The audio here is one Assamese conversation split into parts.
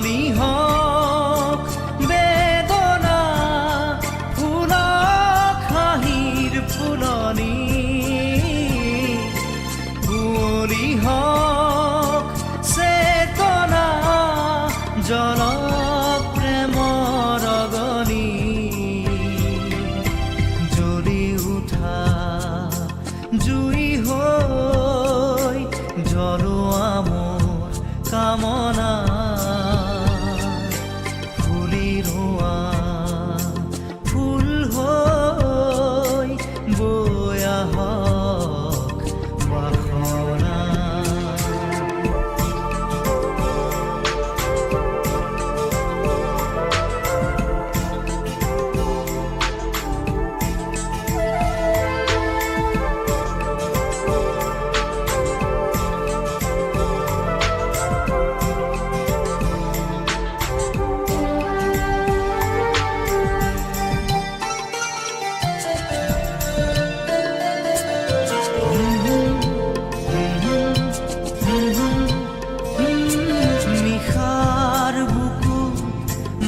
ফুলনি হওক বেদনা ফুলক হাঁহিৰ ফুলনি কুঁৱলী হওক চেতনা জলক প্ৰেমৰ অগনি জ্বলি উঠা জুই হৈ জ্বলোৱা মোৰ কামনা ফুলি ৰোৱা ফুল হৈ বৈ আহক বাসনা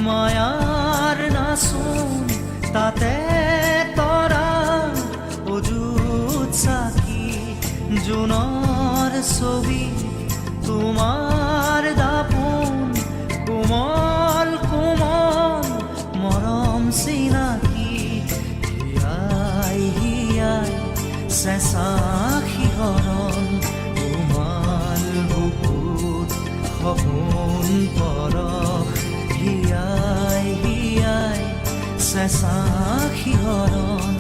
মায়াৰ নাচোন তাতে তৰা অযুত চাকি জোনৰ ছবি তোমাৰ দাপোন কোমল কোমল মৰম চিনাকি হিয়াই হিয়াই চেঁচা শিহৰণ কোমল বুকুত সপোন পৰশ হিয়াই হিয়াই চেঁচা শিহৰণ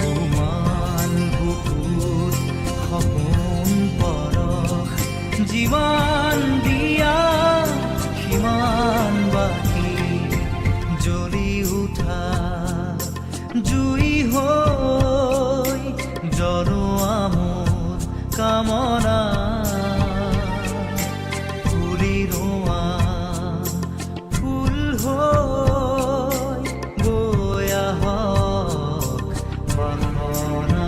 কোমল বুকুত সপোন পৰশ যিমান দিয়া সিমান বাকী জ্বলি উঠা জুই হৈ জ্বলোৱা মোৰ কামনা ফুলি ৰোৱা ফুল হৈ বৈ আহক বাসনা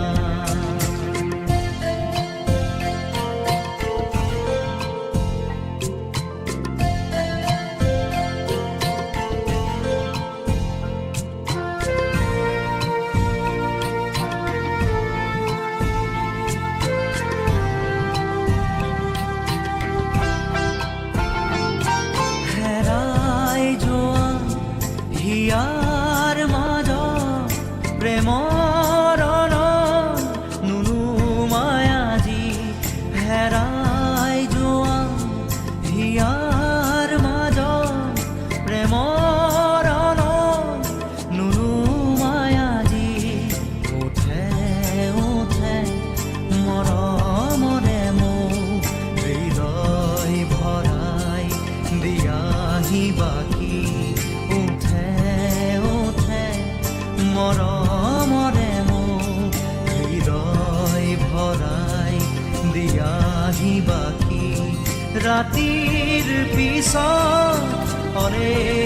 হিয়াৰ মাজত প্ৰেমৰ নুনুমাই আজি হেৰাই যোৱা হিয়াৰ মাজত প্ৰেমৰ নুনুমাই আজি উঠে উঠে মৰমৰে মোক হৃদয় ভৰাই দিয়াহি বাকী মৰমৰে মোক হৃদয় ভৰাই দিয়াহি বাকী ৰাতিৰ পিছত অনেক